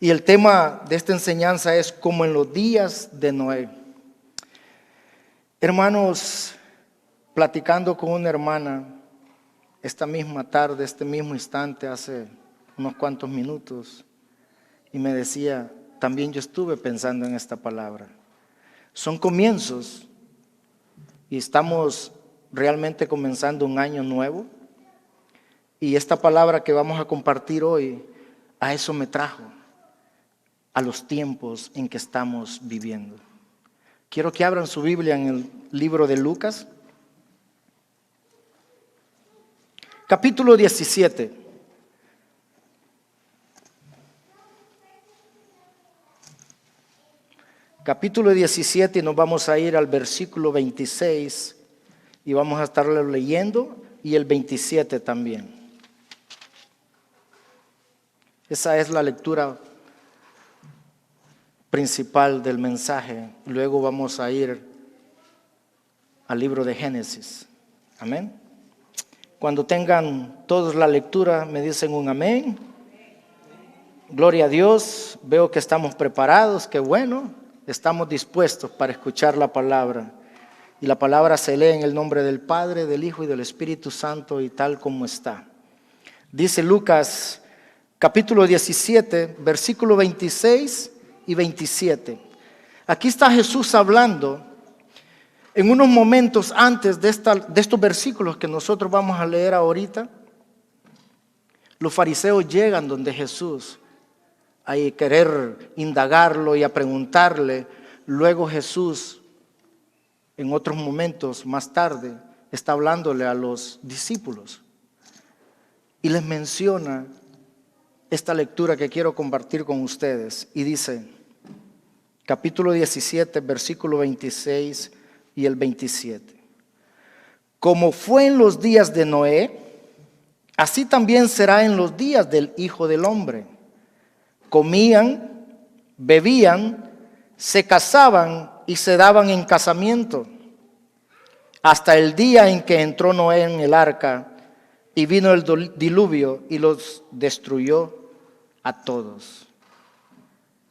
Y el tema de esta enseñanza es como en los días de Noé. Hermanos, platicando con una hermana esta misma tarde, este mismo instante, hace unos cuantos minutos, y me decía, también yo estuve pensando en esta palabra. Son comienzos y estamos realmente comenzando un año nuevo, y esta palabra que vamos a compartir hoy, a eso me trajo, a los tiempos en que estamos viviendo. Quiero que abran su Biblia en el libro de Lucas, capítulo 17. Capítulo 17, y nos vamos a ir al versículo 26 y vamos a estarlo leyendo, y el 27 también. Esa es la lectura principal del mensaje. Luego vamos a ir al libro de Génesis. Amén. Cuando tengan todos la lectura, me dicen un amén. Gloria a Dios. Veo que estamos preparados, qué bueno. Estamos dispuestos para escuchar la palabra. Y la palabra se lee en el nombre del Padre, del Hijo y del Espíritu Santo, y tal como está. Dice Lucas capítulo 17, versículo 26 y 27. Aquí está Jesús hablando. En unos momentos antes de estos versículos que nosotros vamos a leer ahorita, los fariseos llegan donde Jesús a querer indagarlo y a preguntarle. Luego Jesús, en otros momentos más tarde, está hablándole a los discípulos y les menciona esta lectura que quiero compartir con ustedes. Y dice, capítulo 17, versículo 26 y el 27. Como fue en los días de Noé, así también será en los días del Hijo del Hombre. Comían, bebían, se casaban y se daban en casamiento, hasta el día en que entró Noé en el arca y vino el diluvio y los destruyó a todos.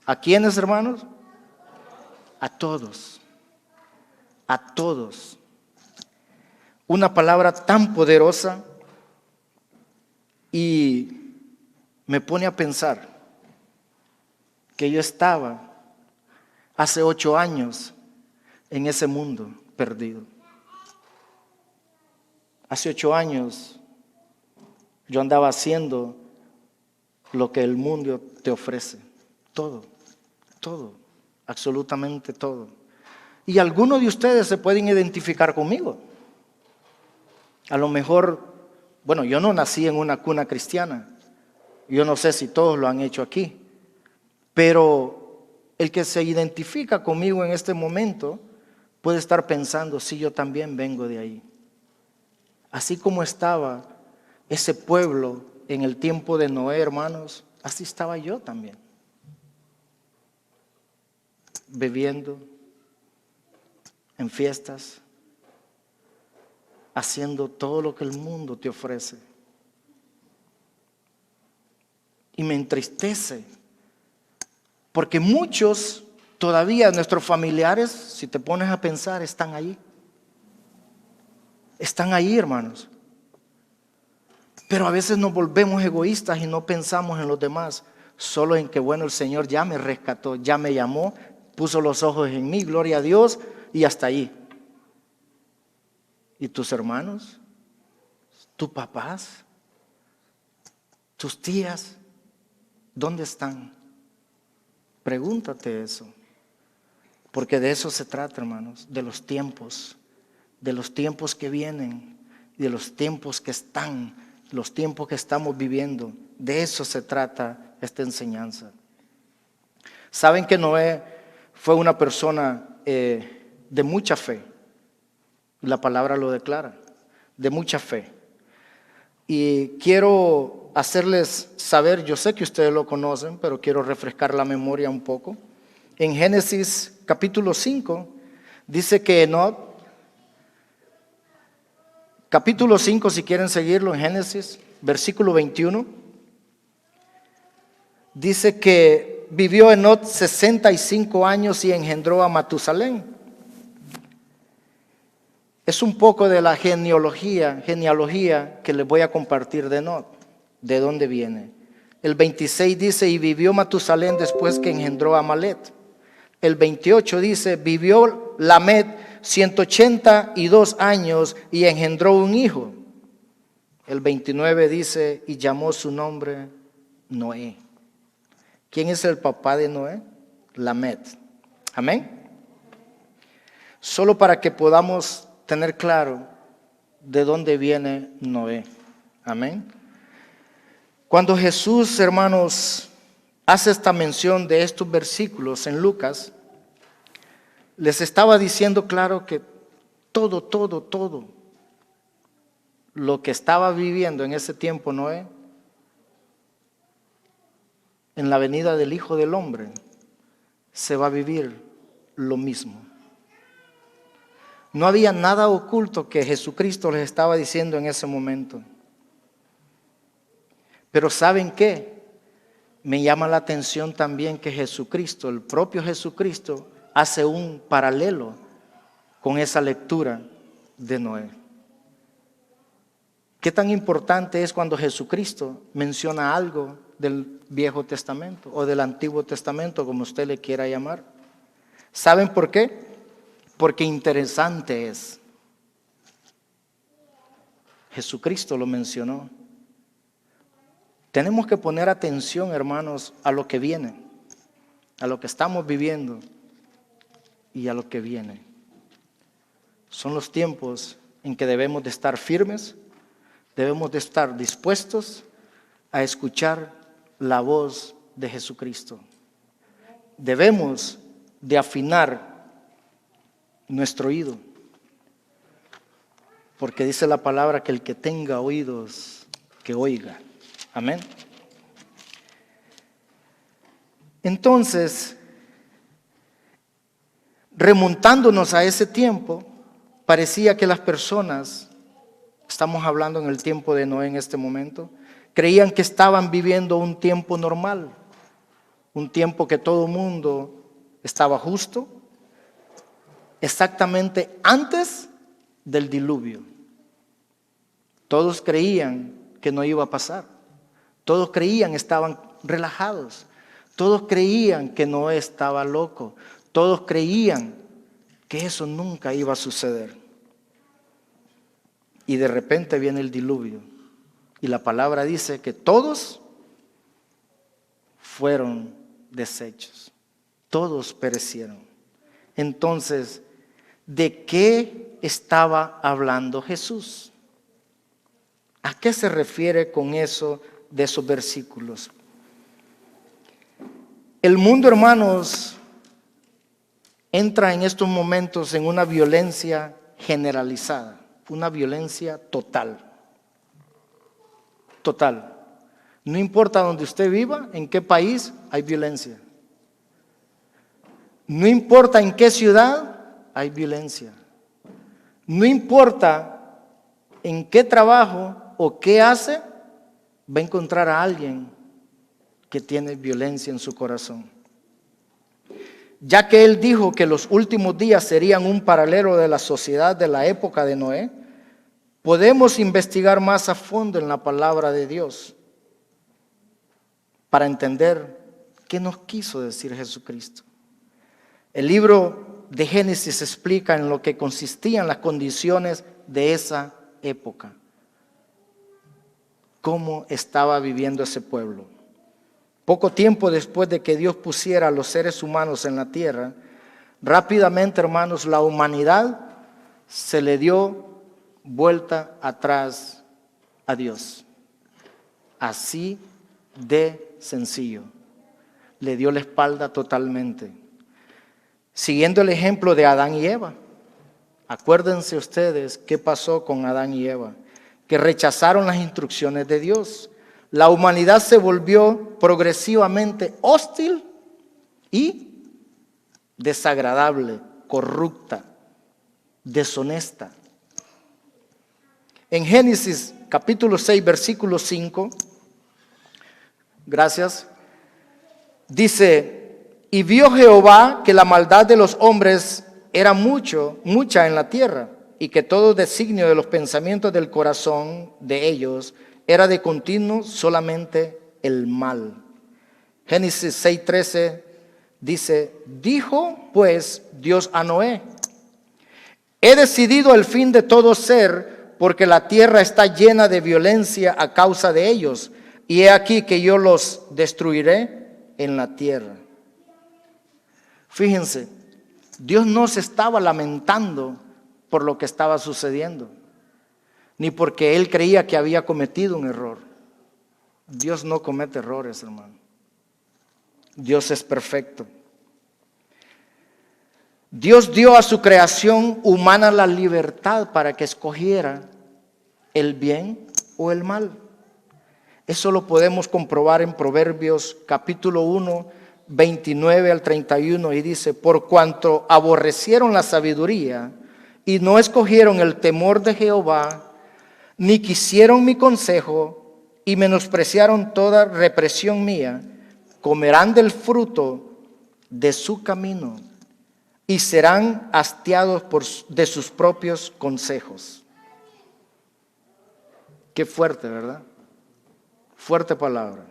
¿A quiénes, hermanos? A todos. A todos. Una palabra tan poderosa, y me pone a pensar que yo estaba hace 8 años en ese mundo perdido. Hace 8 años yo andaba haciendo lo que el mundo te ofrece. Todo, absolutamente todo. Y algunos de ustedes se pueden identificar conmigo. A lo mejor, bueno, yo no nací en una cuna cristiana. Yo no sé si todos lo han hecho aquí. Pero el que se identifica conmigo en este momento puede estar pensando, sí, yo también vengo de ahí. Así como estaba ese pueblo en el tiempo de Noé, hermanos, así estaba yo también. Bebiendo en fiestas, haciendo todo lo que el mundo te ofrece. Y me entristece, porque muchos todavía, nuestros familiares, si te pones a pensar, están ahí. Están ahí, hermanos. Pero a veces nos volvemos egoístas y no pensamos en los demás, solo en que, bueno, el Señor ya me rescató, ya me llamó, puso los ojos en mí, gloria a Dios, y hasta ahí. ¿Y tus hermanos? ¿Tus papás? ¿Tus tías? ¿Dónde están? Pregúntate eso, porque de eso se trata, hermanos, de los tiempos que vienen y de los tiempos que están, los tiempos que estamos viviendo. De eso se trata esta enseñanza. Saben que Noé fue una persona de mucha fe, la palabra lo declara, de mucha fe. Y quiero hacerles saber, yo sé que ustedes lo conocen, pero quiero refrescar la memoria un poco. En Génesis capítulo 5 dice que Enoc, capítulo 5, si quieren seguirlo en Génesis, versículo 21, dice que vivió Enoc 65 años y engendró a Matusalén. Es un poco de la genealogía que les voy a compartir de Enoc, de dónde viene. El 26 dice, y vivió Matusalén después que engendró a Malet. El 28 dice, vivió Lamed 182 años y engendró un hijo. El 29 dice, y llamó su nombre Noé. ¿Quién es el papá de Noé? Lamed. Amén. Solo para que podamos tener claro de dónde viene Noé. Amén. Cuando Jesús, hermanos, hace esta mención de estos versículos en Lucas, les estaba diciendo claro que todo lo que estaba viviendo en ese tiempo Noé, en la venida del Hijo del Hombre, se va a vivir lo mismo. No había nada oculto que Jesucristo les estaba diciendo en ese momento. Pero ¿saben qué? Me llama la atención también que Jesucristo, el propio Jesucristo, hace un paralelo con esa lectura de Noé. ¿Qué tan importante es cuando Jesucristo menciona algo del Viejo Testamento o del Antiguo Testamento, como usted le quiera llamar? ¿Saben por qué? Porque interesante es. Jesucristo lo mencionó. Tenemos que poner atención, hermanos, a lo que viene, a lo que estamos viviendo y a lo que viene. Son los tiempos en que debemos de estar firmes, debemos de estar dispuestos a escuchar la voz de Jesucristo. Debemos de afinar nuestro oído, porque dice la palabra que el que tenga oídos, que oiga. Amén. Entonces, remontándonos a ese tiempo, parecía que las personas, estamos hablando en el tiempo de Noé en este momento, creían que estaban viviendo un tiempo normal, un tiempo que todo el mundo estaba justo, exactamente antes del diluvio. Todos creían que no iba a pasar. Todos creían, estaban relajados. Todos creían que Noé estaba loco. Todos creían que eso nunca iba a suceder. Y de repente viene el diluvio. Y la palabra dice que todos fueron deshechos. Todos perecieron. Entonces, ¿de qué estaba hablando Jesús? ¿A qué se refiere con eso de esos versículos? El mundo, hermanos, entra en estos momentos en una violencia generalizada, una violencia total. Total. No importa donde usted viva, en qué país, hay violencia. No importa en qué ciudad, hay violencia. No importa en qué trabajo o qué hace, va a encontrar a alguien que tiene violencia en su corazón. Ya que él dijo que los últimos días serían un paralelo de la sociedad de la época de Noé, podemos investigar más a fondo en la palabra de Dios para entender qué nos quiso decir Jesucristo. El libro de Génesis explica en lo que consistían las condiciones de esa época, cómo estaba viviendo ese pueblo. Poco tiempo después de que Dios pusiera a los seres humanos en la tierra, rápidamente, hermanos, la humanidad se le dio vuelta atrás a Dios. Así de sencillo. Le dio la espalda totalmente. Siguiendo el ejemplo de Adán y Eva. Acuérdense ustedes qué pasó con Adán y Eva, que rechazaron las instrucciones de Dios. La humanidad se volvió progresivamente hostil y desagradable, corrupta, deshonesta. En Génesis capítulo 6, versículo 5, gracias, Dice, y vio Jehová que la maldad de los hombres era mucha en la tierra, y que todo designio de los pensamientos del corazón de ellos era de continuo solamente el mal. Génesis 6:13 dice, dijo pues Dios a Noé, he decidido el fin de todo ser, porque la tierra está llena de violencia a causa de ellos, y he aquí que yo los destruiré en la tierra. Fíjense, Dios no se estaba lamentando por lo que estaba sucediendo, ni porque Él creía que había cometido un error. Dios no comete errores, hermano. Dios es perfecto. Dios dio a su creación humana la libertad para que escogiera el bien o el mal. Eso lo podemos comprobar en Proverbios capítulo 1, 29 al 31, y dice, por cuanto aborrecieron la sabiduría y no escogieron el temor de Jehová, ni quisieron mi consejo y menospreciaron toda represión mía, comerán del fruto de su camino y serán hastiados de sus propios consejos. Qué fuerte, ¿verdad? Fuerte palabra.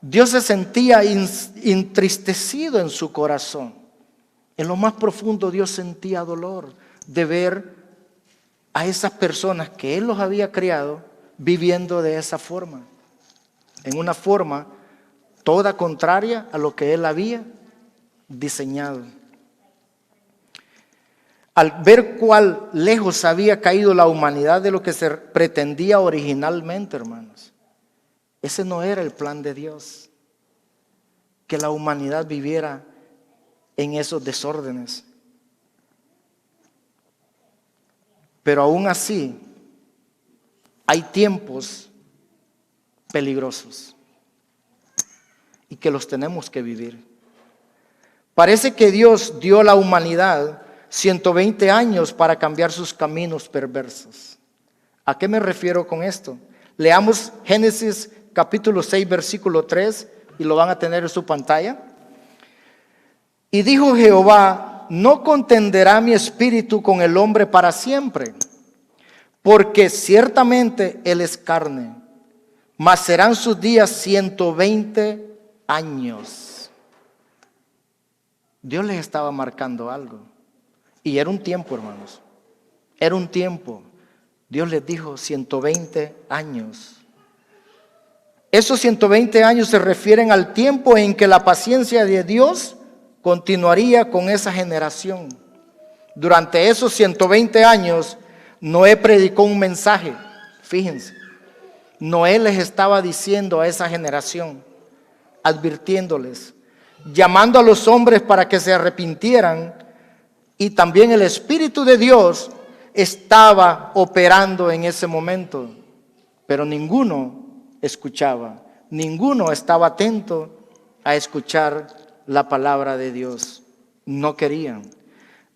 Dios se sentía entristecido en su corazón. En lo más profundo Dios sentía dolor de ver a esas personas que Él los había criado viviendo de esa forma. En una forma toda contraria a lo que Él había diseñado. Al ver cuál lejos había caído la humanidad de lo que se pretendía originalmente, hermanos. Ese no era el plan de Dios, que la humanidad viviera en esos desórdenes. Pero aún así, hay tiempos peligrosos y que los tenemos que vivir. Parece que Dios dio a la humanidad 120 años para cambiar sus caminos perversos. ¿A qué me refiero con esto? Leamos Génesis capítulo 6, versículo 3, y lo van a tener en su pantalla. Y dijo Jehová, no contenderá mi espíritu con el hombre para siempre, porque ciertamente él es carne, mas serán sus días 120 años. Dios les estaba marcando algo. Y era un tiempo, hermanos. Era un tiempo. Dios les dijo 120 años. Esos 120 años se refieren al tiempo en que la paciencia de Dios continuaría con esa generación. Durante esos 120 años, Noé predicó un mensaje. Fíjense, Noé les estaba diciendo a esa generación, advirtiéndoles, llamando a los hombres para que se arrepintieran, y también el Espíritu de Dios estaba operando en ese momento, pero ninguno escuchaba, ninguno estaba atento a escuchar la palabra de Dios. No querían.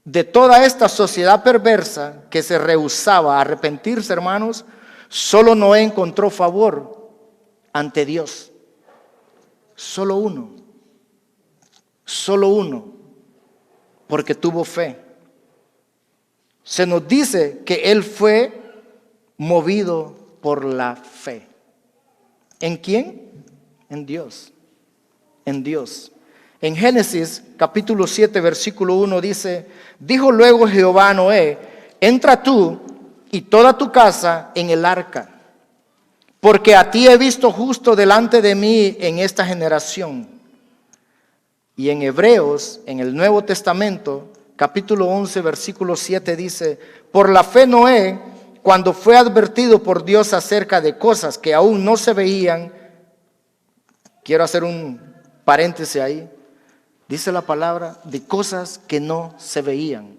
De toda esta sociedad perversa que se rehusaba a arrepentirse, hermanos, solo Noé encontró favor ante Dios. Solo uno, porque tuvo fe. Se nos dice que él fue movido por la fe. ¿En quién? En Dios. En Dios. En Génesis capítulo 7 versículo 1 dice, dijo luego Jehová a Noé, entra tú y toda tu casa en el arca, porque a ti he visto justo delante de mí en esta generación. Y en Hebreos, en el Nuevo Testamento, capítulo 11 versículo 7 dice, por la fe Noé, cuando fue advertido por Dios acerca de cosas que aún no se veían, quiero hacer un paréntesis ahí, dice la palabra de cosas que no se veían.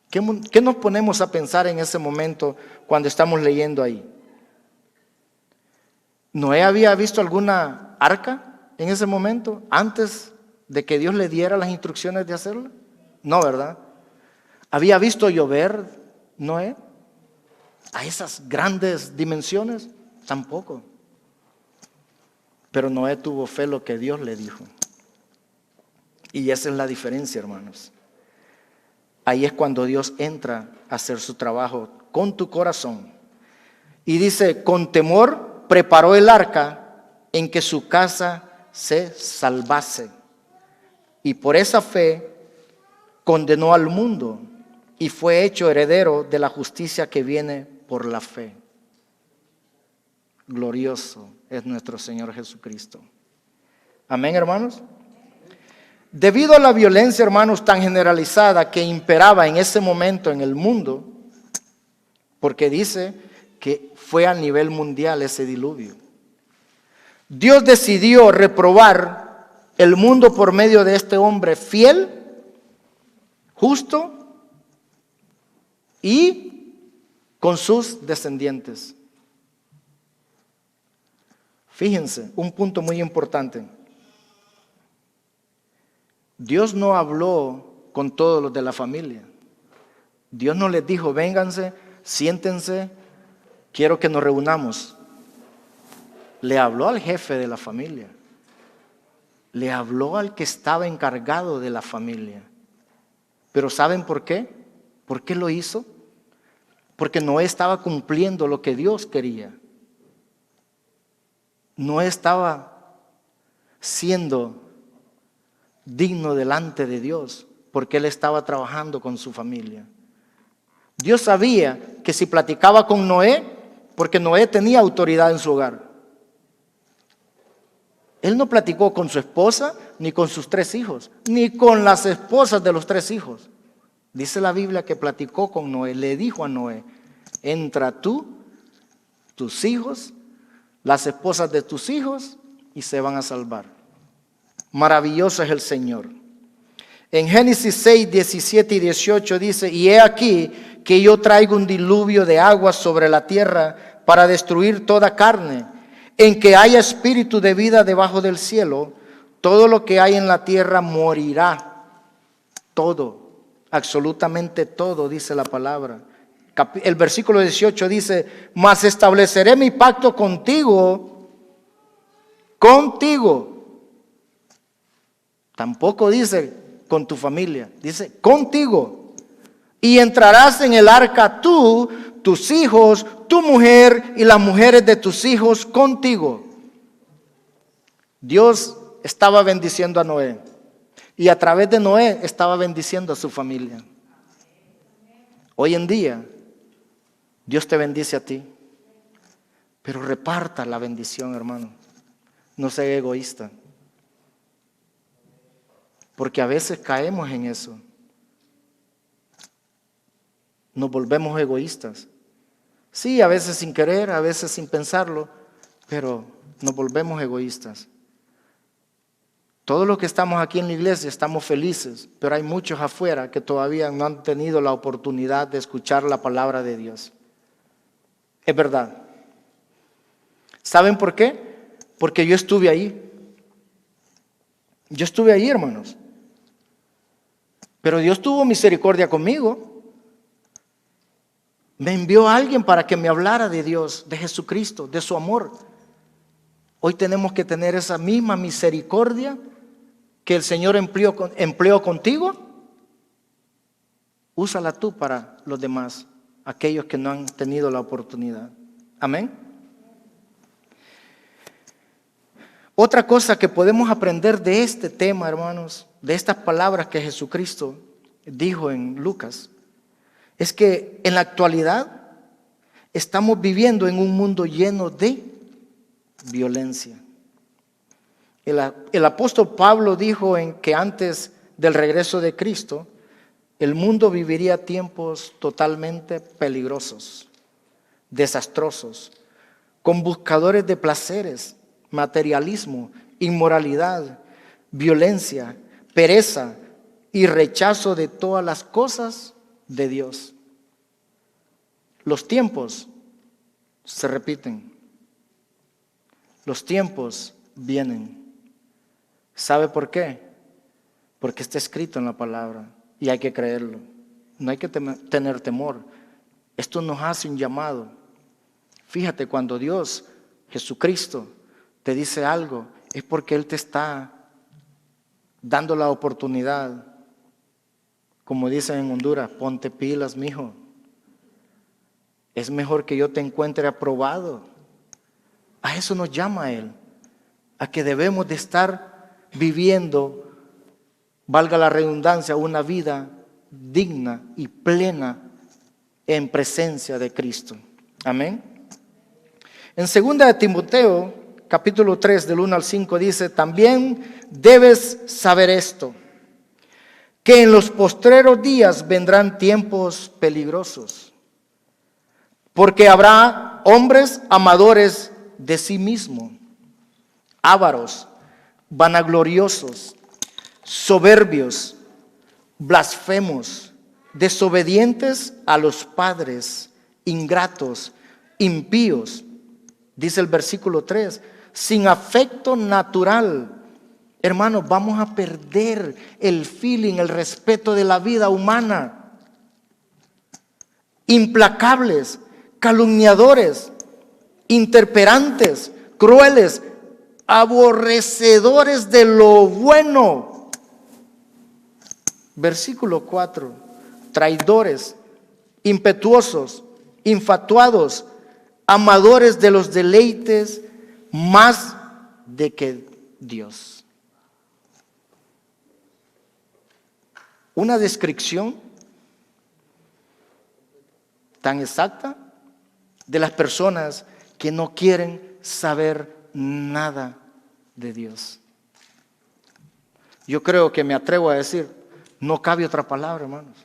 ¿Qué nos ponemos a pensar en ese momento cuando estamos leyendo ahí? ¿Noé había visto alguna arca en ese momento antes de que Dios le diera las instrucciones de hacerlo? No, ¿verdad? ¿Había visto llover Noé a esas grandes dimensiones? Tampoco. Pero Noé tuvo fe en lo que Dios le dijo. Y esa es la diferencia, hermanos. Ahí es cuando Dios entra a hacer su trabajo con tu corazón. Y dice, con temor preparó el arca en que su casa se salvase. Y por esa fe condenó al mundo y fue hecho heredero de la justicia que viene por la fe. Glorioso es nuestro Señor Jesucristo. Amén, hermanos. Debido a la violencia, hermanos, tan generalizada que imperaba en ese momento en el mundo, porque dice que fue a nivel mundial ese diluvio, Dios decidió reprobar el mundo por medio de este hombre fiel, justo y con sus descendientes. Fíjense, un punto muy importante. Dios no habló con todos los de la familia. Dios no les dijo, vénganse, siéntense, quiero que nos reunamos. Le habló al jefe de la familia. Le habló al que estaba encargado de la familia. Pero ¿saben por qué? ¿Por qué lo hizo? Porque Noé estaba cumpliendo lo que Dios quería. Noé estaba siendo digno delante de Dios porque él estaba trabajando con su familia. Dios sabía que si platicaba con Noé, porque Noé tenía autoridad en su hogar, él no platicó con su esposa, ni con sus 3 hijos, ni con las esposas de los 3 hijos. Dice la Biblia que platicó con Noé, le dijo a Noé, entra tú, tus hijos, las esposas de tus hijos y se van a salvar. Maravilloso es el Señor. En Génesis 6, 17 y 18 dice, y he aquí que yo traigo un diluvio de aguas sobre la tierra para destruir toda carne, en que haya espíritu de vida debajo del cielo, todo lo que hay en la tierra morirá. Todo, absolutamente todo, dice la palabra. El versículo 18 dice, mas estableceré mi pacto contigo. Tampoco dice con tu familia, dice contigo. Y entrarás en el arca tú, tus hijos, tu mujer y las mujeres de tus hijos contigo. Dios estaba bendiciendo a Noé. Y a través de Noé estaba bendiciendo a su familia. Hoy en día, Dios te bendice a ti. Pero reparta la bendición, hermano. No sea egoísta. Porque a veces caemos en eso. Nos volvemos egoístas. Sí, a veces sin querer, a veces sin pensarlo, pero nos volvemos egoístas. Todos los que estamos aquí en la iglesia estamos felices, pero hay muchos afuera que todavía no han tenido la oportunidad de escuchar la palabra de Dios. Es verdad. ¿Saben por qué? Porque yo estuve ahí. Yo estuve ahí, hermanos. Pero Dios tuvo misericordia conmigo. Me envió a alguien para que me hablara de Dios, de Jesucristo, de su amor. Hoy tenemos que tener esa misma misericordia que el Señor empleó contigo. Úsala tú para los demás, aquellos que no han tenido la oportunidad. Amén. Otra cosa que podemos aprender de este tema, hermanos, de estas palabras que Jesucristo dijo en Lucas, es que en la actualidad estamos viviendo en un mundo lleno de violencia. El apóstol Pablo dijo que antes del regreso de Cristo, el mundo viviría tiempos totalmente peligrosos, desastrosos, con buscadores de placeres, materialismo, inmoralidad, violencia, pereza y rechazo de todas las cosas de Dios. Los tiempos se repiten. Los tiempos vienen. ¿Sabe por qué? Porque está escrito en la palabra y hay que creerlo. No hay que tener temor. Esto nos hace un llamado. Fíjate, cuando Dios, Jesucristo, te dice algo, es porque Él te está dando la oportunidad. Como dicen en Honduras, ponte pilas, mijo. Es mejor que yo te encuentre aprobado. A eso nos llama Él, a que debemos de estar viviendo, valga la redundancia, una vida digna y plena en presencia de Cristo. Amén. En 2 de Timoteo, capítulo 3, del 1 al 5, dice: también debes saber esto, que en los postreros días vendrán tiempos peligrosos, porque habrá hombres amadores de sí mismos, ávaros, vanagloriosos, soberbios, blasfemos, desobedientes a los padres, ingratos, impíos. Dice el versículo 3, sin afecto natural. Hermanos, vamos a perder el feeling, el respeto de la vida humana. Implacables, calumniadores, interperantes, crueles, aborrecedores de lo bueno. Versículo 4, traidores, impetuosos, infatuados, amadores de los deleites más de que Dios. Una descripción tan exacta de las personas que no quieren saber nada de Dios. Yo creo que me atrevo a decir, no cabe otra palabra, hermanos.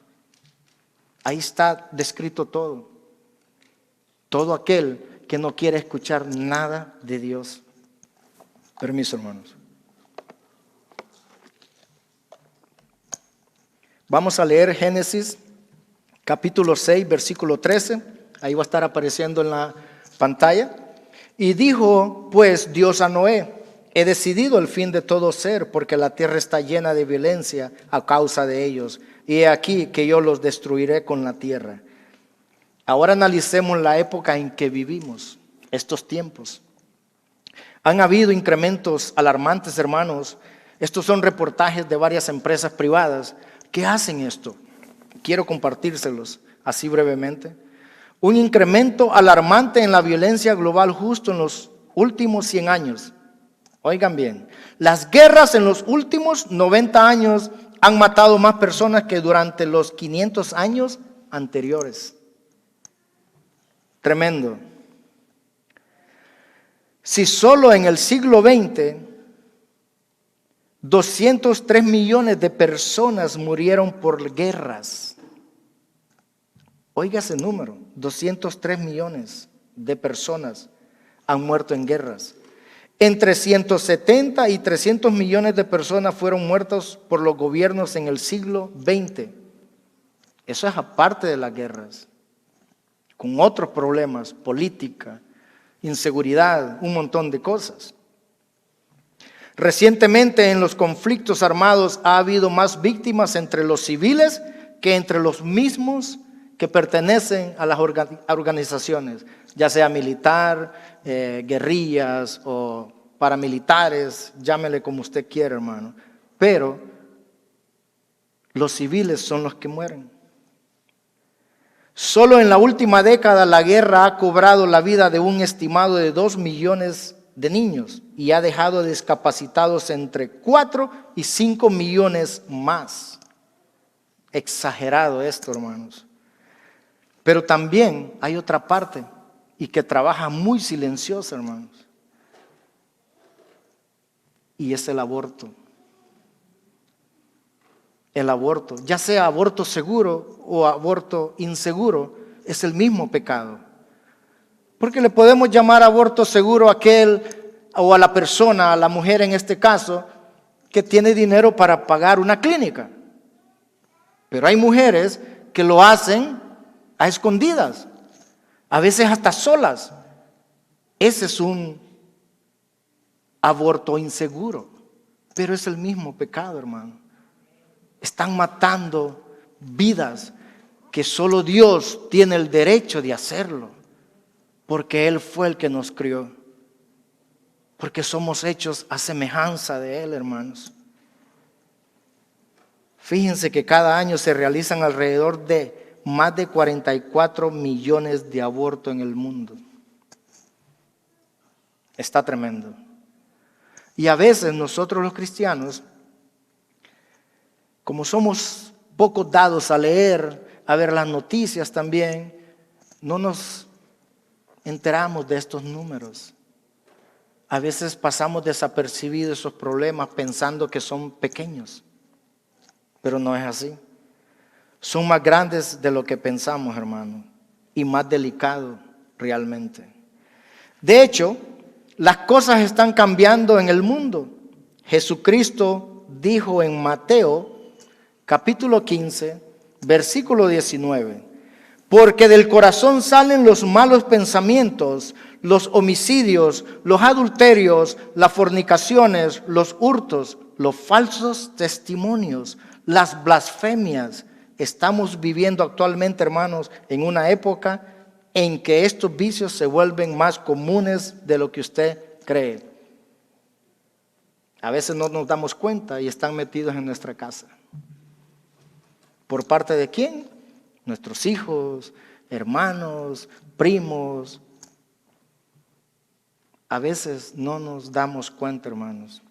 Ahí está descrito todo. Todo aquel que no quiere escuchar nada de Dios. Permiso, hermanos. Vamos a leer Génesis capítulo 6, versículo 13. Ahí va a estar apareciendo en la pantalla. Y dijo pues Dios a Noé: he decidido el fin de todo ser, porque la tierra está llena de violencia a causa de ellos. Y he aquí que yo los destruiré con la tierra. Ahora analicemos la época en que vivimos, estos tiempos. Han habido incrementos alarmantes, hermanos. Estos son reportajes de varias empresas privadas que hacen esto. Quiero compartírselos así brevemente. Un incremento alarmante en la violencia global justo en los últimos 100 años. Oigan bien, las guerras en los últimos 90 años han matado más personas que durante los 500 años anteriores. Tremendo. Si solo en el siglo XX 203 millones de personas murieron por guerras. Oiga ese número, 203 millones de personas han muerto en guerras. Entre 170 y 300 millones de personas fueron muertos por los gobiernos en el siglo XX. Eso es aparte de las guerras, con otros problemas, política, inseguridad, un montón de cosas. Recientemente en los conflictos armados ha habido más víctimas entre los civiles que entre los mismos que pertenecen a las organizaciones, ya sea militar, guerrillas o paramilitares, llámele como usted quiera, hermano. Pero los civiles son los que mueren. Solo en la última década la guerra ha cobrado la vida de un estimado de 2 millones de niños y ha dejado discapacitados entre 4 y 5 millones más. Exagerado esto, hermanos. Pero también hay otra parte y que trabaja muy silenciosa, hermanos. Y es el aborto. El aborto, ya sea aborto seguro o aborto inseguro, es el mismo pecado. Porque le podemos llamar aborto seguro a aquel o a la persona, a la mujer en este caso, que tiene dinero para pagar una clínica. Pero hay mujeres que lo hacen a escondidas, a veces hasta solas. Ese es un aborto inseguro, pero es el mismo pecado, hermano. Están matando vidas que solo Dios tiene el derecho de hacerlo, porque Él fue el que nos crió. porque somos hechos a semejanza de Él, hermanos. Fíjense que cada año se realizan alrededor de más de 44 millones de abortos en el mundo. Está tremendo. Y a veces nosotros los cristianos, como somos poco dados a leer, a ver las noticias también, no nos enteramos de estos números. A veces pasamos desapercibidos esos problemas pensando que son pequeños, pero no es así. Son más grandes de lo que pensamos, hermano, y más delicados realmente. De hecho, las cosas están cambiando en el mundo. Jesucristo dijo en Mateo capítulo 15, versículo 19, porque del corazón salen los malos pensamientos, los homicidios, los adulterios, las fornicaciones, los hurtos, los falsos testimonios, las blasfemias. Estamos viviendo actualmente, hermanos, en una época en que estos vicios se vuelven más comunes de lo que usted cree. A veces no nos damos cuenta y están metidos en nuestra casa. ¿Por parte de quién? Nuestros hijos, hermanos, primos. A veces no nos damos cuenta, hermanos.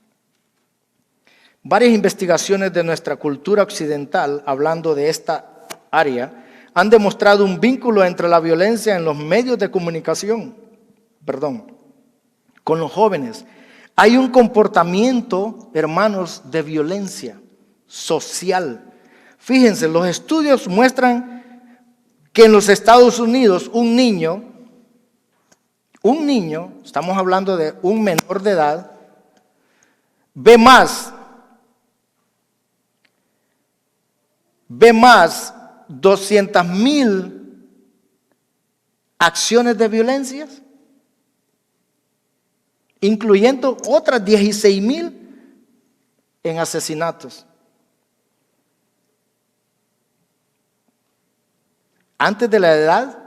Varias investigaciones de nuestra cultura occidental, hablando de esta área, han demostrado un vínculo entre la violencia en los medios de comunicación, con los jóvenes. Hay un comportamiento, hermanos, de violencia social. Fíjense, los estudios muestran que en los Estados Unidos un niño, estamos hablando de un menor de edad, ve más 200,000 acciones de violencia, incluyendo otras 16,000 en asesinatos. Antes de la edad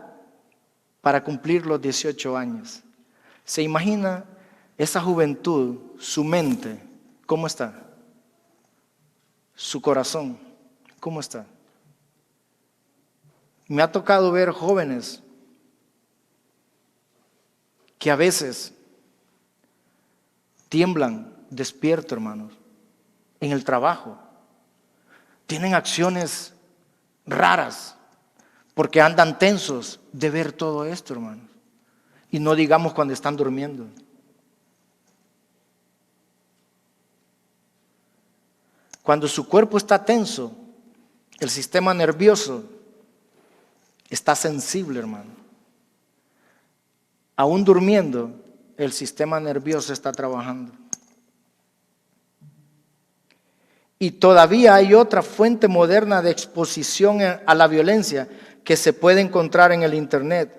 para cumplir los 18 años. ¿Se imagina esa juventud, su mente, cómo está? Su corazón, ¿cómo está? Me ha tocado ver jóvenes que a veces tiemblan despierto, hermanos, en el trabajo. Tienen acciones raras porque andan tensos de ver todo esto, hermanos. Y no digamos cuando están durmiendo. Cuando su cuerpo está tenso, el sistema nervioso está sensible, hermano. Aún durmiendo, el sistema nervioso está trabajando. Y todavía hay otra fuente moderna de exposición a la violencia que se puede encontrar en el internet.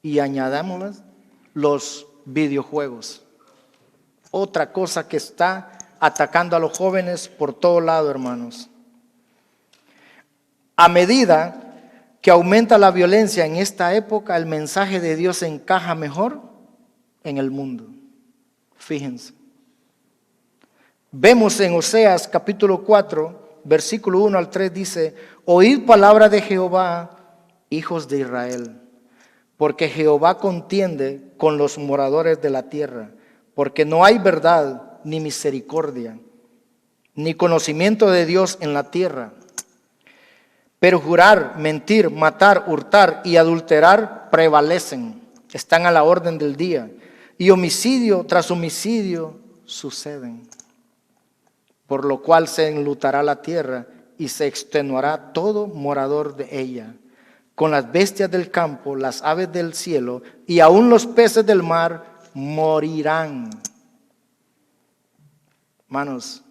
Y añadámoslas, los videojuegos. Otra cosa que está atacando a los jóvenes por todo lado, hermanos. A medida que aumenta la violencia en esta época, el mensaje de Dios encaja mejor en el mundo. Fíjense. Vemos en Oseas capítulo 4, versículo 1 al 3, dice: oíd palabra de Jehová, hijos de Israel, porque Jehová contiende con los moradores de la tierra, porque no hay verdad ni misericordia, ni conocimiento de Dios en la tierra. Pero jurar, mentir, matar, hurtar y adulterar prevalecen, están a la orden del día, y homicidio tras homicidio suceden. Por lo cual se enlutará la tierra y se extenuará todo morador de ella. Con las bestias del campo, las aves del cielo y aún los peces del mar morirán. Hermanos,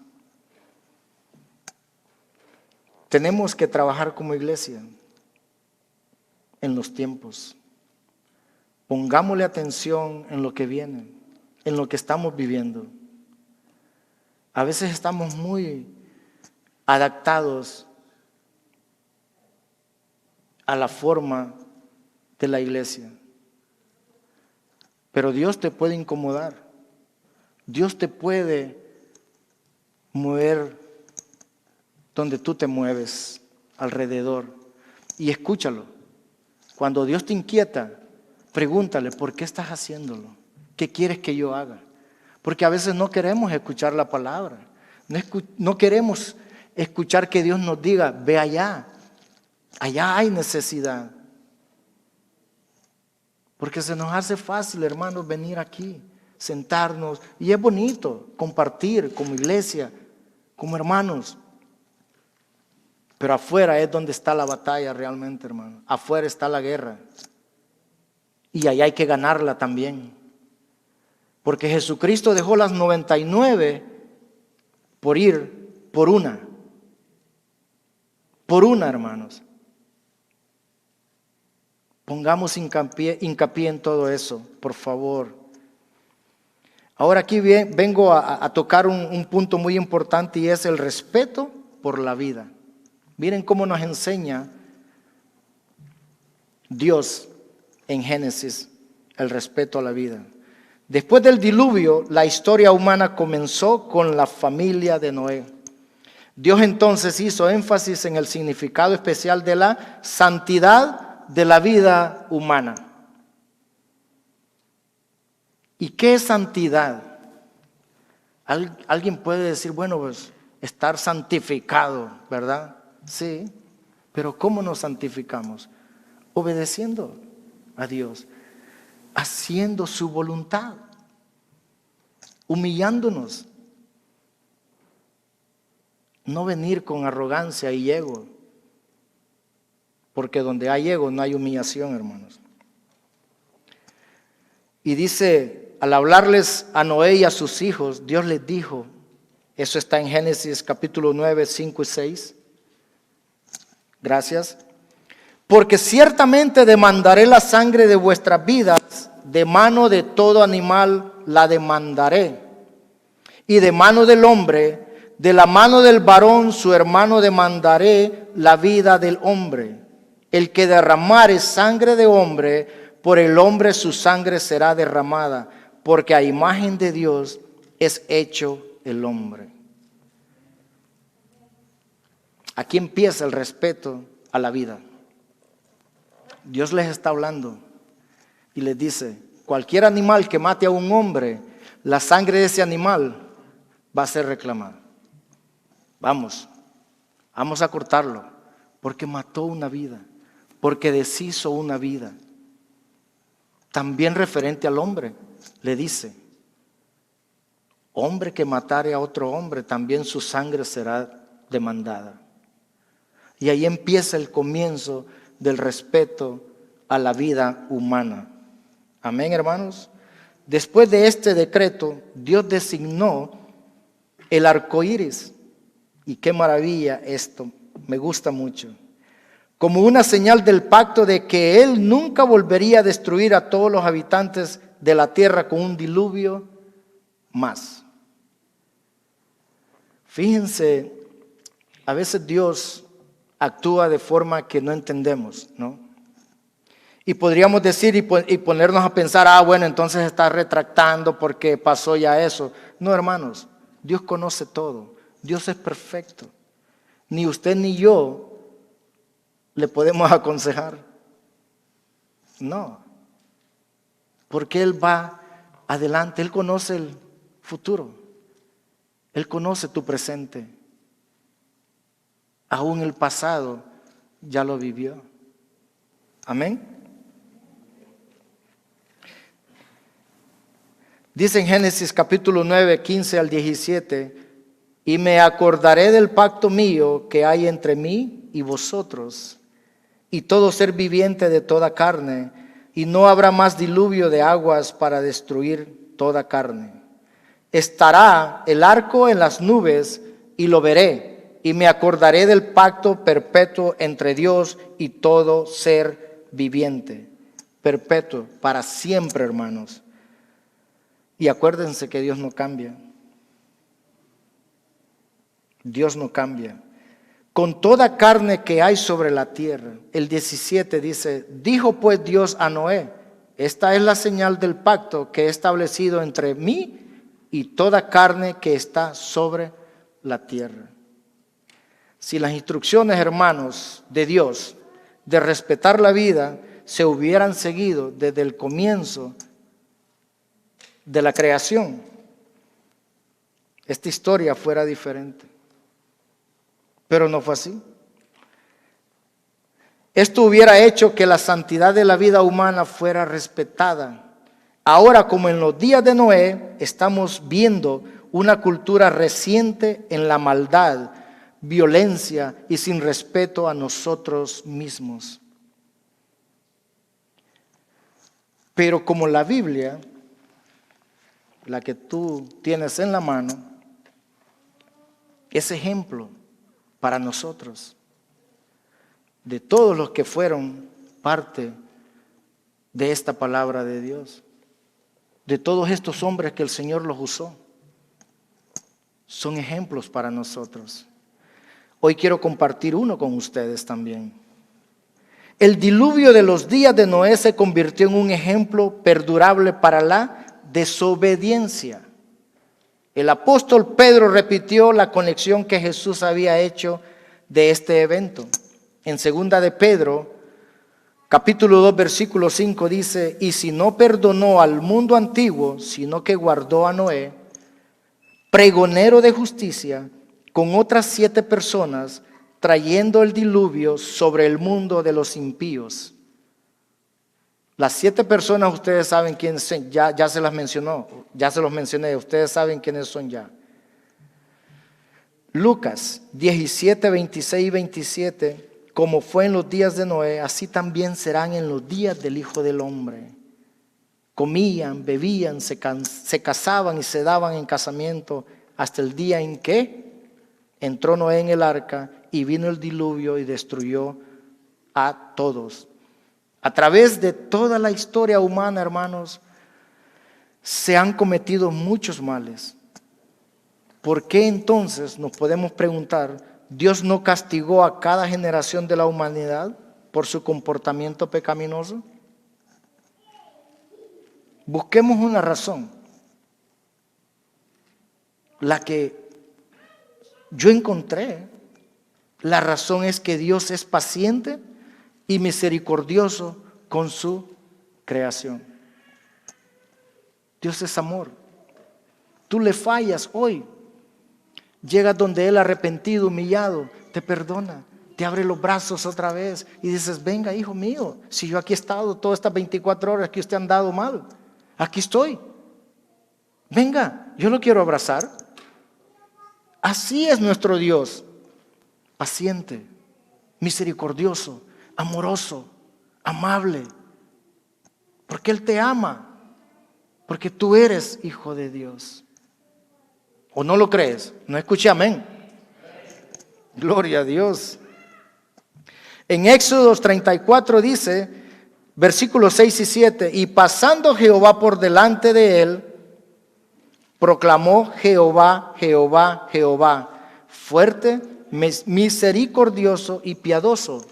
tenemos que trabajar como iglesia en los tiempos. Pongámosle atención en lo que viene, en lo que estamos viviendo. A veces estamos muy adaptados a la forma de la iglesia. Pero Dios te puede incomodar Dios te puede mover donde tú te mueves alrededor. Y escúchalo. Cuando Dios te inquieta, pregúntale, ¿por qué estás haciéndolo? ¿Qué quieres que yo haga? Porque a veces no queremos escuchar la palabra. No queremos escuchar que Dios nos diga, ve allá. Allá hay necesidad. Porque se nos hace fácil, hermanos, venir aquí, sentarnos. Y es bonito compartir como iglesia, como hermanos. Pero afuera es donde está la batalla realmente, hermano. Afuera está la guerra. Y allá hay que ganarla también. Porque Jesucristo dejó las 99 por ir por una. Por una, hermanos. Pongamos hincapié en todo eso, por favor. Ahora aquí vengo a tocar un punto muy importante y es el respeto por la vida. Miren cómo nos enseña Dios en Génesis el respeto a la vida. Después del diluvio, la historia humana comenzó con la familia de Noé. Dios entonces hizo énfasis en el significado especial de la santidad de la vida humana. ¿Y qué es santidad? Alguien puede decir, bueno, pues estar santificado, ¿verdad? Sí, pero ¿cómo nos santificamos? Obedeciendo a Dios, haciendo su voluntad, humillándonos. No venir con arrogancia y ego, porque donde hay ego no hay humillación, hermanos. Y dice, al hablarles a Noé y a sus hijos, Dios les dijo, eso está en Génesis capítulo 9, 5 y 6. Gracias. Porque ciertamente demandaré la sangre de vuestras vidas, de mano de todo animal la demandaré, y de mano del hombre, de la mano del varón su hermano demandaré la vida del hombre. El que derramare sangre de hombre, por el hombre su sangre será derramada, porque a imagen de Dios es hecho el hombre. Aquí empieza el respeto a la vida. Dios les está hablando y les dice, cualquier animal que mate a un hombre, la sangre de ese animal va a ser reclamada. Vamos a cortarlo, porque mató una vida, porque deshizo una vida. También referente al hombre, le dice, hombre que matare a otro hombre, también su sangre será demandada. Y ahí empieza el comienzo del respeto a la vida humana. Amén, hermanos. Después de este decreto, Dios designó el arco iris. Y qué maravilla esto, me gusta mucho. Como una señal del pacto de que Él nunca volvería a destruir a todos los habitantes de la tierra con un diluvio más. Fíjense, a veces Dios actúa de forma que no entendemos, ¿no? Y podríamos decir y ponernos a pensar, bueno, entonces está retractando porque pasó ya eso. No, hermanos, Dios conoce todo. Dios es perfecto. Ni usted ni yo le podemos aconsejar. No. Porque Él va adelante. Él conoce el futuro. Él conoce tu presente. Aún el pasado ya lo vivió. Amén. Dice en Génesis capítulo 9, 15 al 17, y me acordaré del pacto mío que hay entre mí y vosotros, y todo ser viviente de toda carne, y no habrá más diluvio de aguas para destruir toda carne. Estará el arco en las nubes, y lo veré, y me acordaré del pacto perpetuo entre Dios y todo ser viviente. Perpetuo, para siempre, hermanos. Y acuérdense que Dios no cambia. Dios no cambia. Con toda carne que hay sobre la tierra. El 17 dice, dijo pues Dios a Noé, esta es la señal del pacto que he establecido entre mí y toda carne que está sobre la tierra. Si las instrucciones, hermanos, de Dios, de respetar la vida, se hubieran seguido desde el comienzo de la creación, esta historia fuera diferente. Pero no fue así. Esto hubiera hecho que la santidad de la vida humana fuera respetada. Ahora, como en los días de Noé, estamos viendo una cultura reciente en la maldad, violencia y sin respeto a nosotros mismos. Pero como la Biblia, la que tú tienes en la mano, es ejemplo para nosotros, de todos los que fueron parte de esta palabra de Dios, de todos estos hombres que el Señor los usó, son ejemplos para nosotros. Hoy quiero compartir uno con ustedes también. El diluvio de los días de Noé se convirtió en un ejemplo perdurable para la desobediencia. El apóstol Pedro repitió la conexión que Jesús había hecho de este evento. En segunda de Pedro, capítulo 2, versículo 5 dice: y si no perdonó al mundo antiguo, sino que guardó a Noé, pregonero de justicia, con otras 7 personas, trayendo el diluvio sobre el mundo de los impíos. Las 7 personas, ustedes saben quiénes son, ya se las mencionó, ya se los mencioné, ustedes saben quiénes son ya. Lucas 17, 26 y 27, como fue en los días de Noé, así también serán en los días del Hijo del Hombre. Comían, bebían, se casaban y se daban en casamiento hasta el día en que entró Noé en el arca y vino el diluvio y destruyó a todos. A través de toda la historia humana, hermanos, se han cometido muchos males. ¿Por qué entonces, nos podemos preguntar, Dios no castigó a cada generación de la humanidad por su comportamiento pecaminoso? Busquemos una razón. La que yo encontré, la razón es que Dios es paciente y misericordioso con su creación. Dios es amor. Tú le fallas hoy, llegas donde Él arrepentido, humillado, te perdona, te abre los brazos otra vez y dices: venga, hijo mío, si yo aquí he estado todas estas 24 horas que usted ha andado mal, aquí estoy. Venga, yo lo quiero abrazar. Así es nuestro Dios, paciente, misericordioso, amoroso, amable, porque Él te ama, porque tú eres hijo de Dios. ¿O no lo crees? No escuché amén. Gloria a Dios. En Éxodo 34 dice, versículos 6 y 7, y pasando Jehová por delante de él, proclamó: Jehová, Jehová, Jehová, fuerte, misericordioso y piadoso,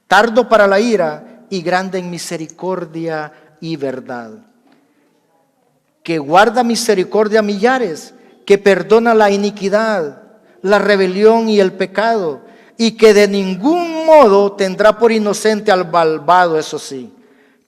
tardo para la ira y grande en misericordia y verdad, que guarda misericordia a millares, que perdona la iniquidad, la rebelión y el pecado, y que de ningún modo tendrá por inocente al malvado, eso sí,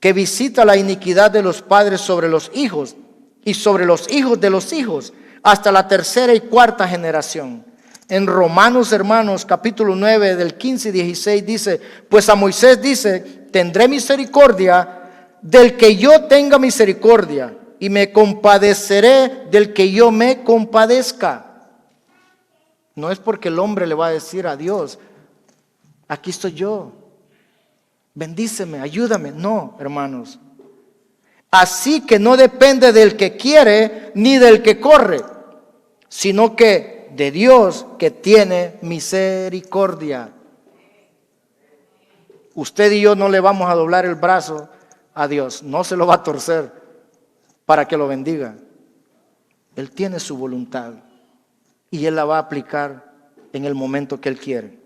que visita la iniquidad de los padres sobre los hijos y sobre los hijos de los hijos, hasta la 3ª y 4ª generación. En Romanos, hermanos, capítulo 9, del 15 y 16 dice: pues a Moisés dice: tendré misericordia del que yo tenga misericordia, y me compadeceré del que yo me compadezca. No es porque el hombre le va a decir a Dios: aquí estoy yo, bendíceme, ayúdame. No, hermanos. Así que no depende del que quiere ni del que corre, sino que de Dios que tiene misericordia. Usted y yo no le vamos a doblar el brazo a Dios, no se lo va a torcer para que lo bendiga. Él tiene su voluntad y Él la va a aplicar en el momento que Él quiere.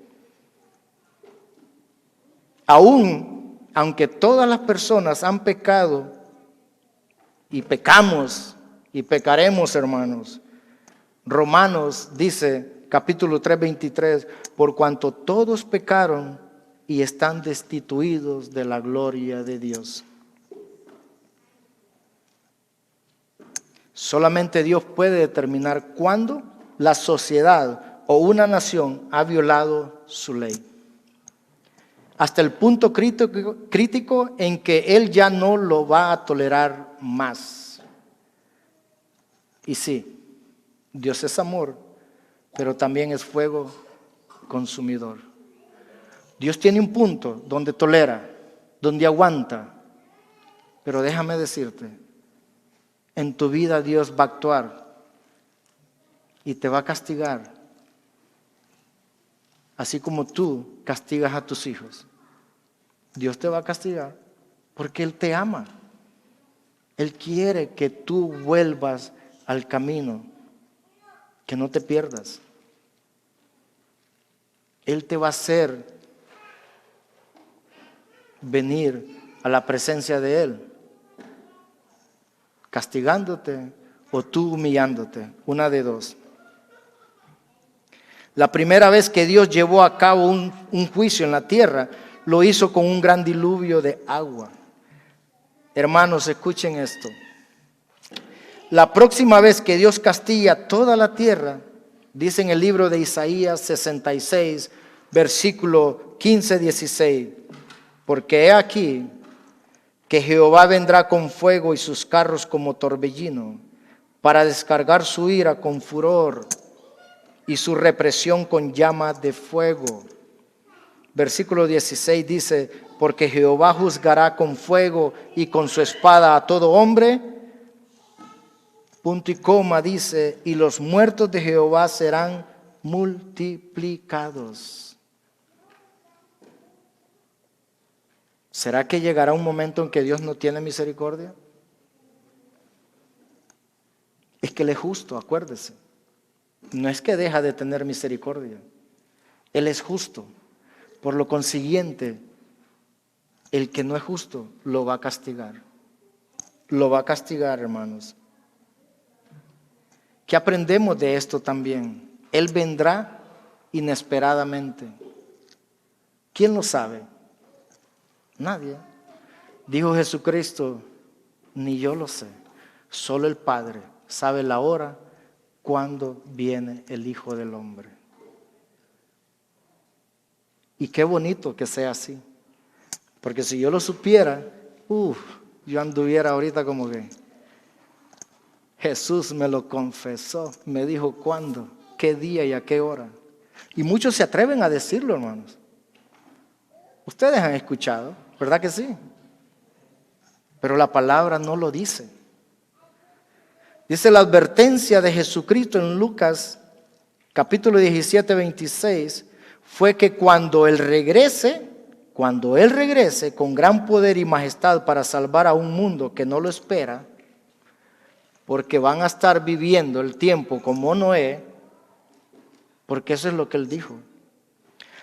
Aunque todas las personas han pecado y pecamos y pecaremos, hermanos. Romanos dice, capítulo 3, 23, por cuanto todos pecaron y están destituidos de la gloria de Dios. Solamente Dios puede determinar cuándo la sociedad o una nación ha violado su ley. Hasta el punto crítico en que Él ya no lo va a tolerar más. Y sí, Dios es amor, pero también es fuego consumidor. Dios tiene un punto donde tolera, donde aguanta, pero déjame decirte, en tu vida Dios va a actuar y te va a castigar, así como tú castigas a tus hijos. Dios te va a castigar porque Él te ama. Él quiere que tú vuelvas al camino, que no te pierdas. Él te va a hacer venir a la presencia de Él, castigándote o tú humillándote, una de dos. La primera vez que Dios llevó a cabo un juicio en la tierra, lo hizo con un gran diluvio de agua. Hermanos, escuchen esto. La próxima vez que Dios castiga toda la tierra, dice en el libro de Isaías 66, versículo 15-16, porque he aquí que Jehová vendrá con fuego y sus carros como torbellino, para descargar su ira con furor y su represión con llama de fuego. Versículo 16 dice, porque Jehová juzgará con fuego y con su espada a todo hombre. Punto y coma dice, y los muertos de Jehová serán multiplicados. ¿Será que llegará un momento en que Dios no tiene misericordia? Es que Él es justo, acuérdese. No es que deja de tener misericordia. Él es justo. Por lo consiguiente, el que no es justo lo va a castigar. Lo va a castigar, hermanos. ¿Qué aprendemos de esto también? Él vendrá inesperadamente. ¿Quién lo sabe? Nadie. Dijo Jesucristo, ni yo lo sé. Solo el Padre sabe la hora cuando viene el Hijo del Hombre. Y qué bonito que sea así. Porque si yo lo supiera, yo anduviera ahorita como que Jesús me lo confesó, me dijo cuándo, qué día y a qué hora. Y muchos se atreven a decirlo, hermanos. Ustedes han escuchado, ¿verdad que sí? Pero la palabra no lo dice. Dice la advertencia de Jesucristo en Lucas, capítulo 17, 26, fue que cuando Él regrese con gran poder y majestad para salvar a un mundo que no lo espera, porque van a estar viviendo el tiempo como Noé, porque eso es lo que Él dijo.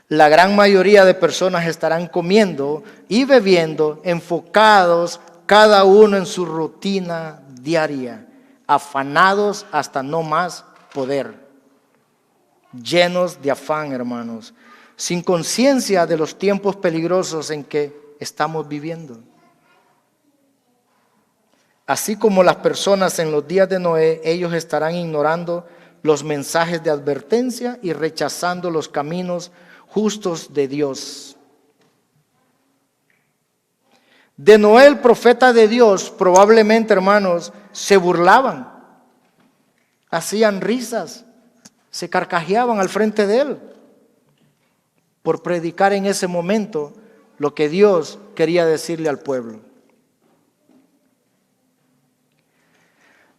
La gran mayoría de personas estarán comiendo y bebiendo, enfocados cada uno en su rutina diaria, afanados hasta no más poder, llenos de afán, hermanos, sin conciencia de los tiempos peligrosos en que estamos viviendo. Así como las personas en los días de Noé, ellos estarán ignorando los mensajes de advertencia y rechazando los caminos justos de Dios. De Noé, el profeta de Dios, probablemente, hermanos, se burlaban, hacían risas, se carcajeaban al frente de él por predicar en ese momento lo que Dios quería decirle al pueblo.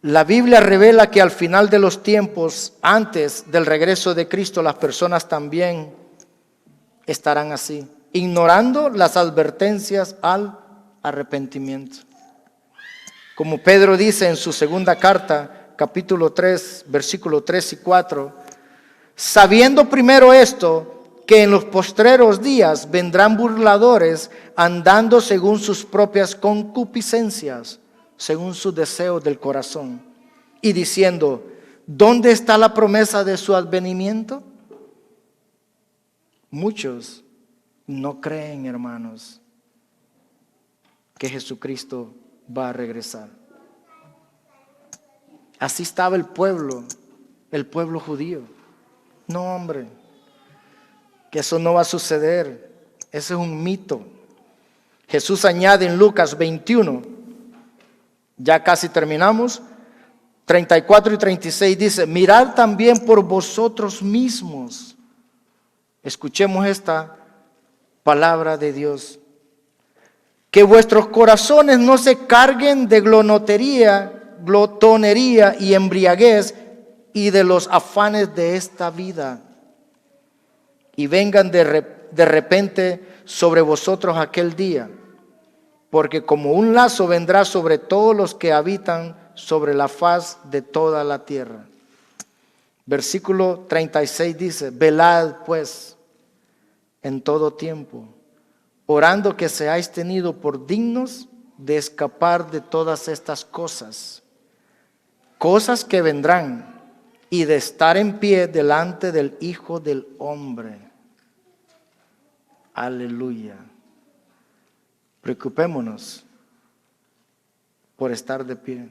La Biblia revela que al final de los tiempos, antes del regreso de Cristo, las personas también estarán así, ignorando las advertencias al arrepentimiento. Como Pedro dice en su segunda carta, capítulo 3, versículos 3 y 4, sabiendo primero esto, que en los postreros días vendrán burladores andando según sus propias concupiscencias, según sus deseos del corazón. y diciendo, ¿dónde está la promesa de su advenimiento? Muchos no creen, hermanos, que Jesucristo va a regresar. Así estaba el pueblo judío. No, hombre, que eso no va a suceder. Ese es un mito. Jesús añade en Lucas 21, ya casi terminamos, 34 y 36 dice, mirad también por vosotros mismos. Escuchemos esta palabra de Dios. Que vuestros corazones no se carguen de glotonería y embriaguez y de los afanes de esta vida. Y vengan de repente sobre vosotros aquel día, porque como un lazo vendrá sobre todos los que habitan sobre la faz de toda la tierra. Versículo 36 dice, velad pues en todo tiempo, orando que seáis tenidos por dignos de escapar de todas estas cosas que vendrán y de estar en pie delante del Hijo del Hombre. Aleluya. Preocupémonos por estar de pie.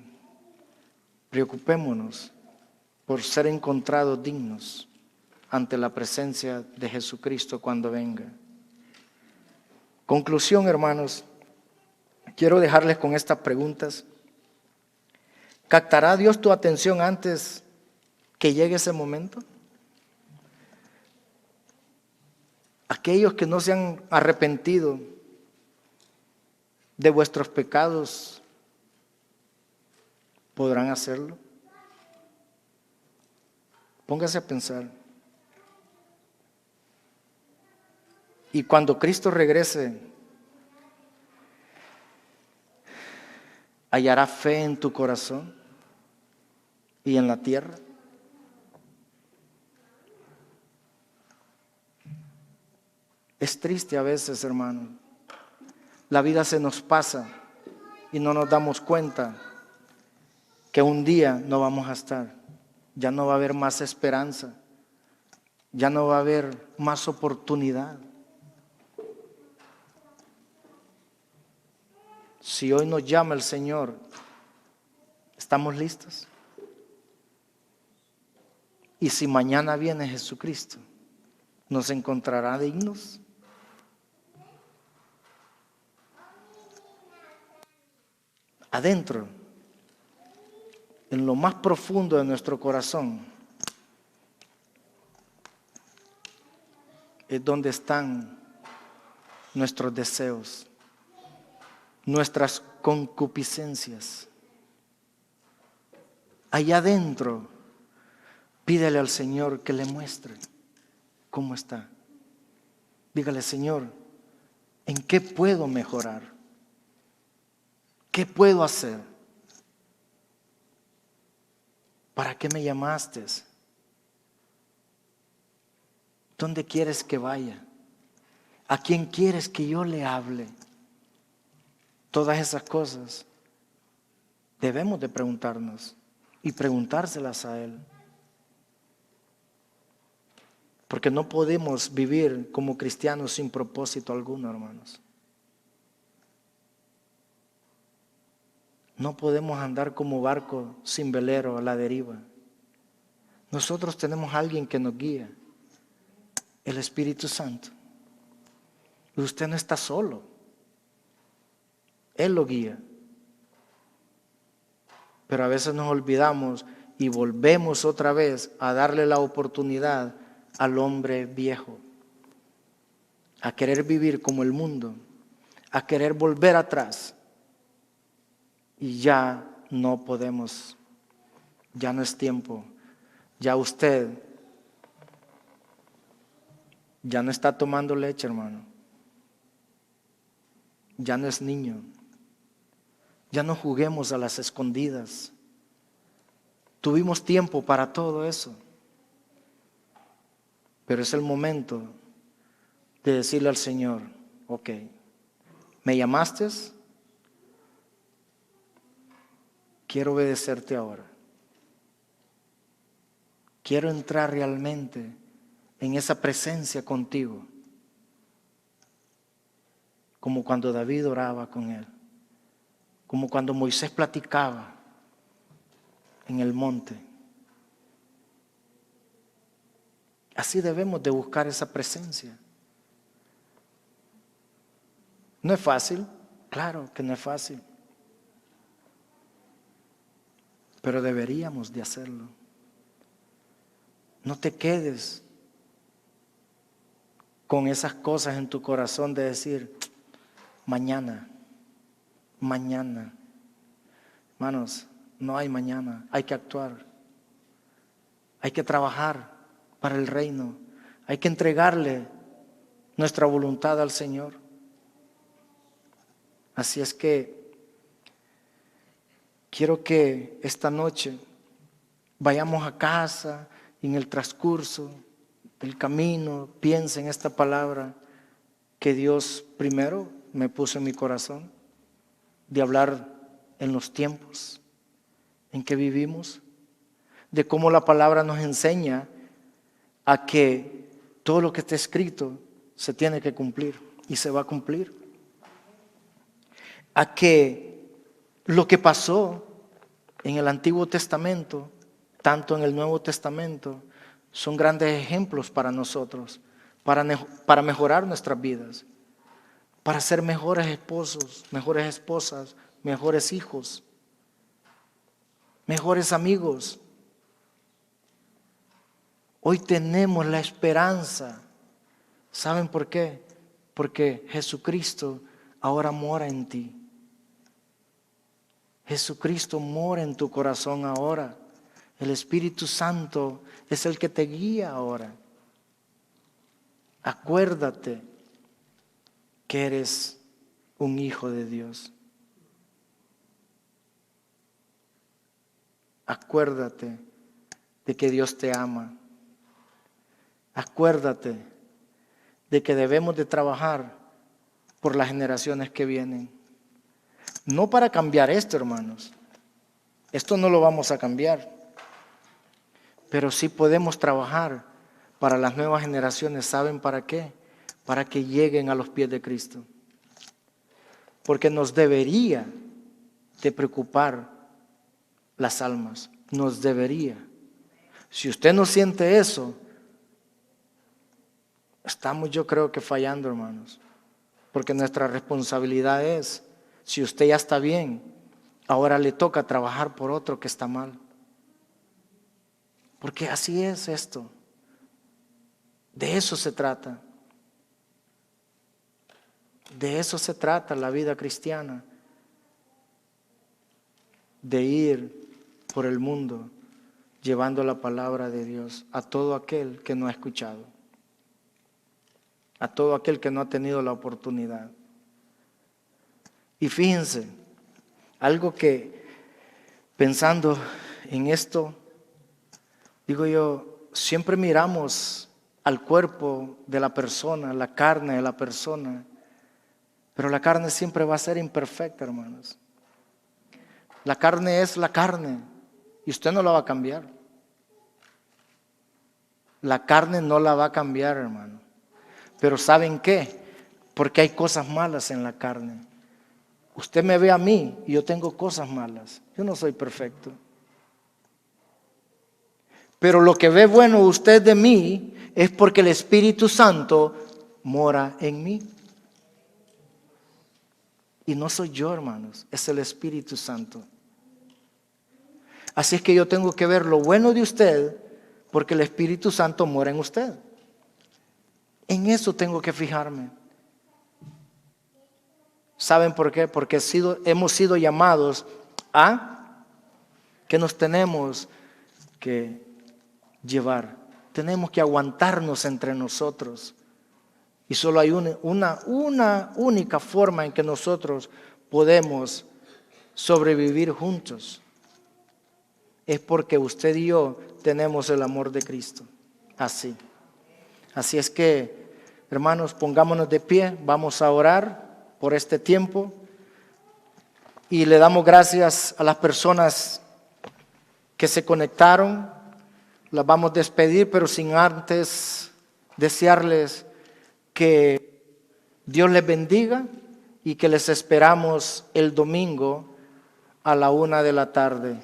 Preocupémonos por ser encontrados dignos ante la presencia de Jesucristo cuando venga. Conclusión, hermanos, quiero dejarles con estas preguntas. ¿Captará Dios tu atención antes que llegue ese momento? Aquellos que no se han arrepentido de vuestros pecados, ¿podrán hacerlo? Póngase a pensar. Y cuando Cristo regrese, ¿hallará fe en tu corazón y en la tierra? Es triste a veces, hermano. La vida se nos pasa y no nos damos cuenta que un día no vamos a estar. Ya no va a haber más esperanza. Ya no va a haber más oportunidad. Si hoy nos llama el Señor, ¿estamos listos? Y si mañana viene Jesucristo, ¿nos encontrará dignos? Adentro, en lo más profundo de nuestro corazón, es donde están nuestros deseos, nuestras concupiscencias. Allá adentro, pídele al Señor que le muestre cómo está. Dígale, Señor, ¿en qué puedo mejorar? ¿Qué puedo hacer? ¿Para qué me llamaste? ¿Dónde quieres que vaya? ¿A quién quieres que yo le hable? Todas esas cosas debemos de preguntarnos y preguntárselas a Él. Porque no podemos vivir como cristianos sin propósito alguno, hermanos. No podemos andar como barco sin velero a la deriva. Nosotros tenemos a alguien que nos guía, el Espíritu Santo. Y usted no está solo. Él lo guía. Pero a veces nos olvidamos y volvemos otra vez a darle la oportunidad al hombre viejo, a querer vivir como el mundo, a querer volver atrás. Y ya no podemos, ya no es tiempo, ya usted ya no está tomando leche, hermano, ya no es niño, ya no juguemos a las escondidas. Tuvimos tiempo para todo eso, pero es el momento de decirle al Señor, ok, ¿me llamaste? Quiero obedecerte ahora. quiero entrar realmente en esa presencia contigo, como cuando David oraba con él, como cuando Moisés platicaba en el monte. Así debemos de buscar esa presencia. ¿No es fácil? Claro que no es fácil. Pero deberíamos de hacerlo. No te quedes con esas cosas en tu corazón de decir, mañana. Hermanos, no hay mañana, hay que actuar. Hay que trabajar para el reino. Hay que entregarle nuestra voluntad al Señor. Así es que quiero que esta noche vayamos a casa y en el transcurso del camino piense en esta palabra que Dios primero me puso en mi corazón de hablar en los tiempos en que vivimos, de cómo la palabra nos enseña a que todo lo que está escrito se tiene que cumplir y se va a cumplir. A que lo que pasó en el Antiguo Testamento, tanto en el Nuevo Testamento, son grandes ejemplos para nosotros, para mejorar nuestras vidas, para ser mejores esposos, mejores esposas, mejores hijos, mejores amigos. Hoy tenemos la esperanza. ¿Saben por qué? Porque Jesucristo ahora mora en ti. Jesucristo mora en tu corazón ahora. El Espíritu Santo es el que te guía ahora. Acuérdate que eres un hijo de Dios. Acuérdate de que Dios te ama. Acuérdate de que debemos de trabajar por las generaciones que vienen. No para cambiar esto, hermanos. Esto no lo vamos a cambiar. Pero sí podemos trabajar para las nuevas generaciones. ¿Saben para qué? Para que lleguen a los pies de Cristo. Porque nos debería de preocupar las almas. Nos debería. Si usted no siente eso, estamos, yo creo que fallando, hermanos. Porque nuestra responsabilidad es, si usted ya está bien, ahora le toca trabajar por otro que está mal. Porque así es esto. De eso se trata. De eso se trata la vida cristiana. De ir por el mundo llevando la palabra de Dios a todo aquel que no ha escuchado. A todo aquel que no ha tenido la oportunidad. Y fíjense, algo que pensando en esto, digo yo, siempre miramos al cuerpo de la persona, la carne de la persona, pero la carne siempre va a ser imperfecta, hermanos. La carne es la carne y usted no la va a cambiar. La carne no la va a cambiar, hermano. Pero ¿saben qué? Porque hay cosas malas en la carne. Usted me ve a mí y yo tengo cosas malas. Yo no soy perfecto. Pero lo que ve bueno usted de mí es porque el Espíritu Santo mora en mí. Y no soy yo, hermanos, es el Espíritu Santo. Así es que yo tengo que ver lo bueno de usted porque el Espíritu Santo mora en usted. En eso tengo que fijarme. ¿Saben por qué? Porque hemos sido llamados a que nos tenemos que llevar. Tenemos que aguantarnos entre nosotros. Y solo hay una única forma en que nosotros podemos sobrevivir juntos. Es porque usted y yo tenemos el amor de Cristo. Así. Así es que, hermanos, pongámonos de pie. Vamos a orar por este tiempo. Y le damos gracias a las personas que se conectaron, las vamos a despedir, pero sin antes desearles que Dios les bendiga y que les esperamos el domingo a la 1 de la tarde.